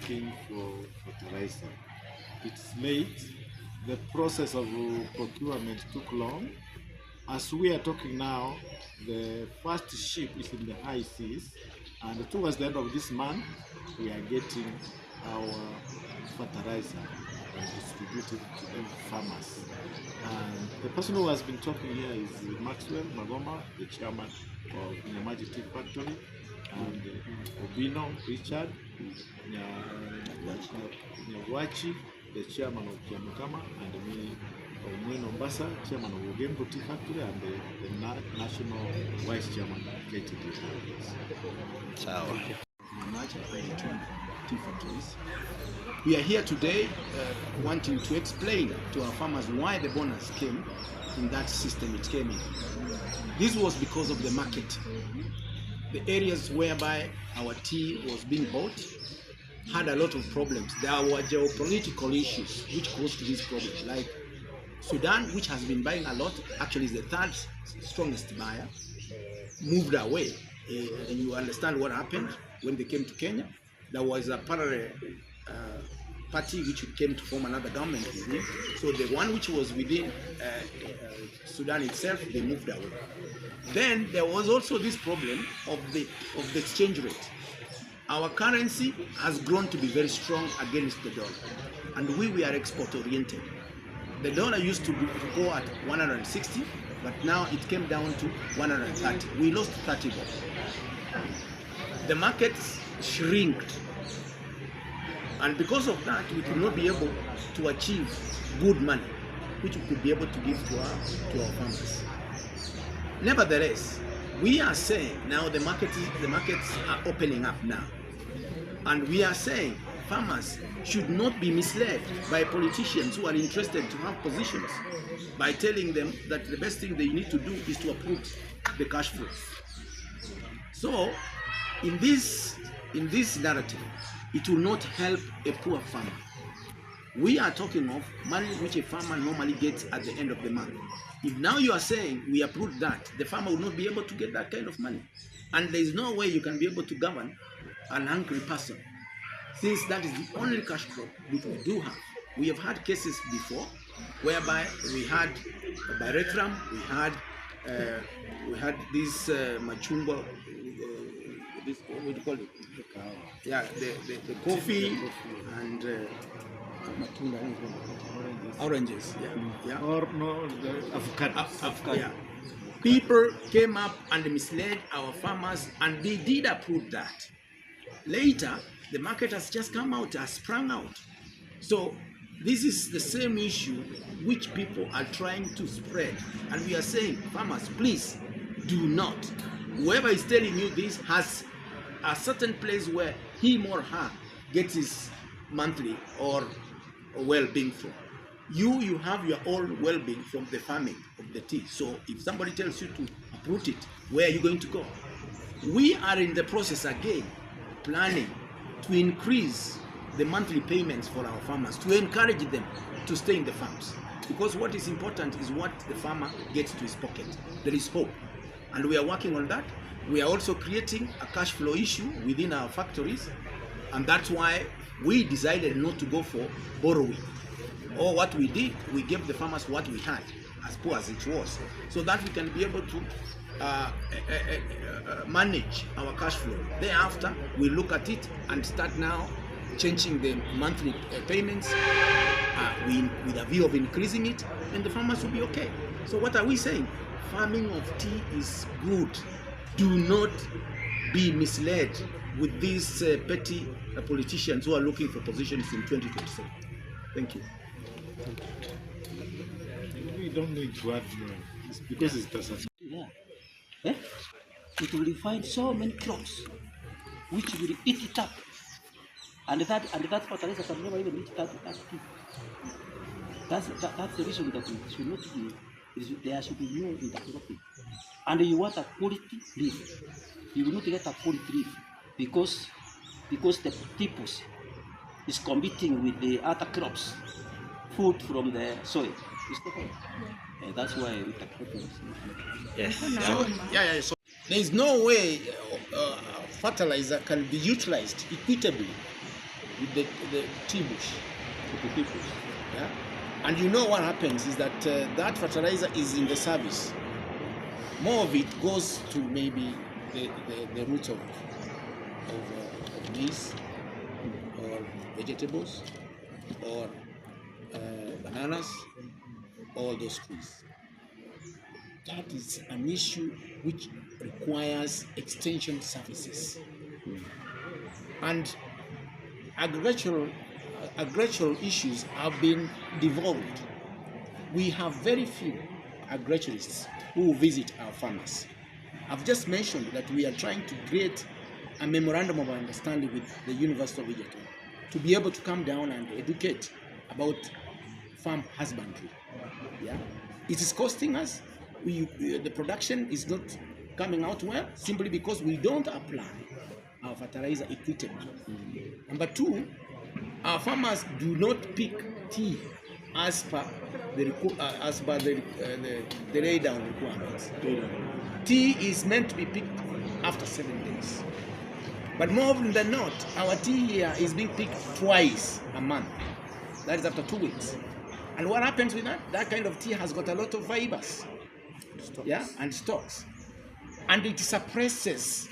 asking for fertilizer. It's late. The process of procurement took long. As we are talking now, the first ship is in the high seas, and towards the end of this month, we are getting our fertilizer and distributed to the farmers. And the person who has been talking here is Maxwell Magoma, the chairman of Nyamaji Tea Factory, and Obino Richard Nyawachi, the chairman of Kiamukama, and me, Omweno Mbasa, chairman of Ugembo Tea Factory, and the national vice chairman of KTDA. We are here today wanting to explain to our farmers why the bonus came in that system it came in. This was because of the market. The areas whereby our tea was being bought had a lot of problems. There were geopolitical issues which caused this problem, like Sudan, which has been buying a lot, actually is the third strongest buyer, moved away. You understand what happened when they came to Kenya? There was a parallel party which came to form another government within. So the one which was within Sudan itself, they moved away. Then there was also this problem of the exchange rate. Our currency has grown to be very strong against the dollar, and we are export oriented. The dollar used to go at 160, but now it came down to 130. We lost 30 dollars. The markets shrinked, and because of that, we could not be able to achieve good money, which we could be able to give to our farmers. Nevertheless, we are saying now the markets are opening up now, and we are saying farmers should not be misled by politicians who are interested to have positions by telling them that the best thing they need to do is to uproot the cash flow. So, in this narrative, it will not help a poor farmer. We are talking of money which a farmer normally gets at the end of the month. If now you are saying we uproot that, the farmer will not be able to get that kind of money. And there is no way you can be able to govern an hungry person, since that is the only cash crop which we do have. We have had cases before whereby we had Barretram, we had this machungwa, this, what do you call it? Yeah, the coffee and oranges. Yeah. Or no, the avocado. Yeah. People came up and misled our farmers, and they did uproot that. Later, the market has just come out, has sprung out. So this is the same issue which people are trying to spread. And we are saying, farmers, please do not. Whoever is telling you this has a certain place where him or her gets his monthly or well-being from. You have your own well-being from the farming of the tea. So if somebody tells you to uproot it, where are you going to go? We are in the process again, planning to increase the monthly payments for our farmers, to encourage them to stay in the farms. Because what is important is what the farmer gets to his pocket. There is hope. And we are working on that. We are also creating a cash flow issue within our factories. And that's why we decided not to go for borrowing. Or what we did, we gave the farmers what we had, as poor as it was, so that we can be able to manage our cash flow. Thereafter, we look at it and start now changing the monthly payments with a view of increasing it, and the farmers will be okay. So what are we saying? Farming of tea is good. Do not be misled with these petty politicians who are looking for positions in 2027. Thank you. We don't need to add more, because it's just it will find so many crops which will eat it up, and that fertilizer can never even reach that peak. That's the reason that it should not be. There should be no intercropping. And you want a quality leaf, you will not get a quality leaf because the typus is competing with the other crops, food from the soil. That's why intercropping. Yes. So there is no way fertilizer can be utilized equitably with the tea bush. Yeah? And you know what happens is that that fertilizer is in the service. More of it goes to maybe the roots of maize or vegetables or bananas, all those trees. That is an issue which requires extension services. And agricultural issues have been devolved. We have very few agriculturists who visit our farmers. I've just mentioned that we are trying to create a memorandum of understanding with the University of Egerton to be able to come down and educate about farm husbandry. Yeah, it is costing us. The production is not coming out well simply because we don't apply our fertilizer equitably. Number two, our farmers do not pick tea as per the lay down requirements. Tea is meant to be picked after 7 days. But more often than not, our tea here is being picked twice a month. That is after 2 weeks. And what happens with that? That kind of tea has got a lot of fibers, yeah, and stalks, and it suppresses,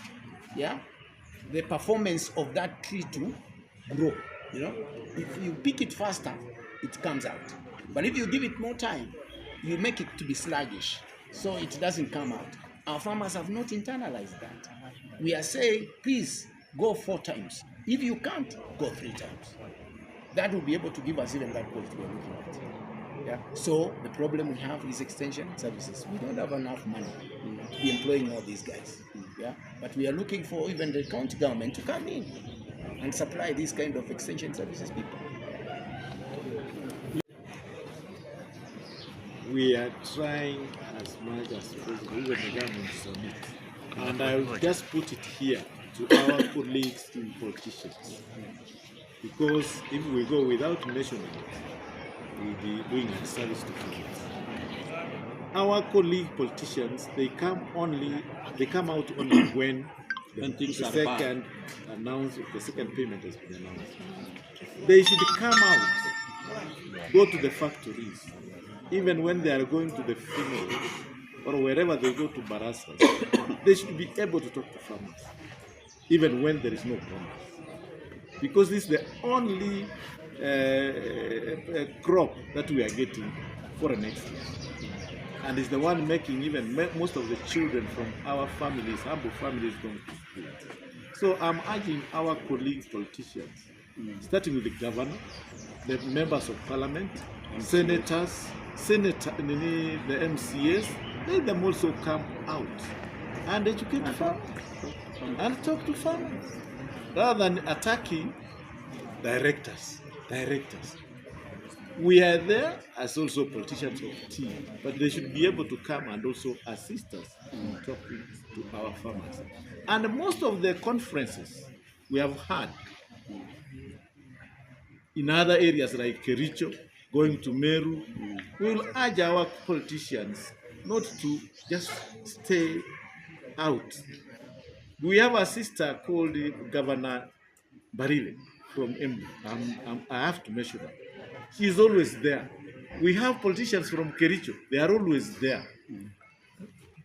yeah, the performance of that tree to grow. You know, if you pick it faster, it comes out. But if you give it more time, you make it to be sluggish, so it doesn't come out. Our farmers have not internalized that. We are saying, please go 4 times. If you can't, go 3 times. That will be able to give us even that quality we're looking at. Yeah. So the problem we have is extension services. We don't have enough money to be employing all these guys. Yeah. But we are looking for even the county government to come in and supply these kind of extension services people. We are trying as much as possible, even the government is on it. And I will just put it here to our colleagues in politicians. Because if we go without mentioning it, we'll be doing a service to farmers. Our colleague politicians, they come out only when the second payment has been announced. They should come out, go to the factories, even when they are going to the funerals or wherever they go to barastas, they should be able to talk to farmers, even when there is no bonus. Because this is the only crop that we are getting for the next year. And it's the one making even most of the children from our families, humble families, going to school. So I'm urging our colleagues, politicians, starting with the governor, the members of parliament, senators, the MCAs, let them also come out and educate farmers and talk to farmers rather than attacking directors. We are there as also politicians of tea, but they should be able to come and also assist us in talking to our farmers. And most of the conferences we have had in other areas like Kericho, going to Meru, we will urge our politicians not to just stay out. We have a sister called Governor Barile from Embu. I have to mention her. She is always there. We have politicians from Kericho. They are always there.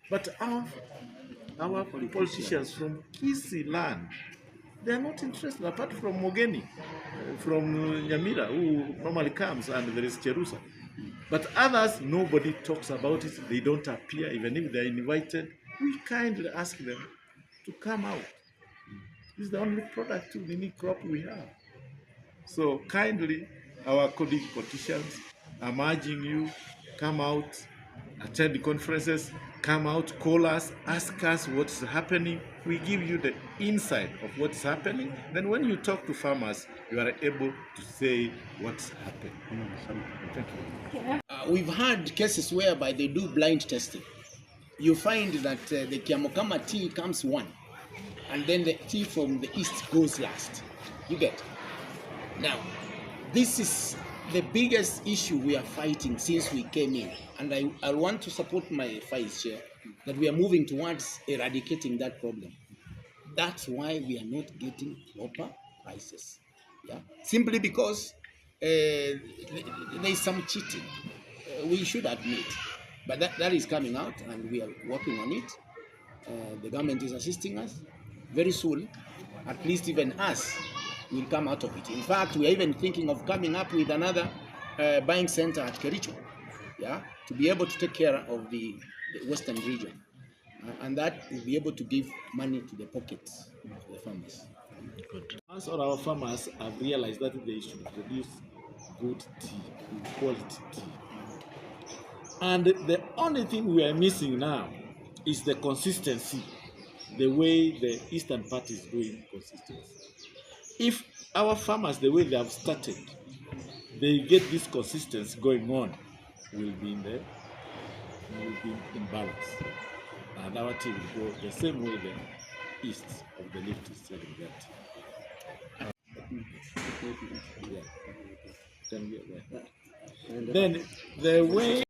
But our politicians from Kisi land, they are not interested, apart from Mogeni, from Nyamira, who normally comes, and there is Cherusa. But others, nobody talks about it. They don't appear, even if they are invited. We kindly ask them to come out. This is the only productive crop we have. So kindly, our colleague politicians, I'm urging you, come out, attend the conferences, come out, call us, ask us what's happening. We give you the insight of what's happening. Then when you talk to farmers, you are able to say what's happening. Thank you. We've had cases whereby they do blind testing. You find that the Kiamokama tea comes one, and then the tea from the east goes last. You get? Now, this is the biggest issue we are fighting since we came in, and I want to support my vice chair that we are moving towards eradicating that problem. That's why we are not getting proper prices. Yeah, simply because there is some cheating. We should admit, but that is coming out, and we are working on it. The government is assisting us. Very soon, at least even us will come out of it. In fact, we are even thinking of coming up with another buying center at Kericho, yeah, to be able to take care of the western region, and that will be able to give money to the pockets of the farmers. Once all our farmers have realized that they should produce good tea, good quality tea. And the only thing we are missing now is the consistency, the way the eastern part is doing consistency. If our farmers, the way they have started, they get this consistency going on, we'll be in balance. And our tea will go the same way the east of the lift is selling that. Yeah. Then the way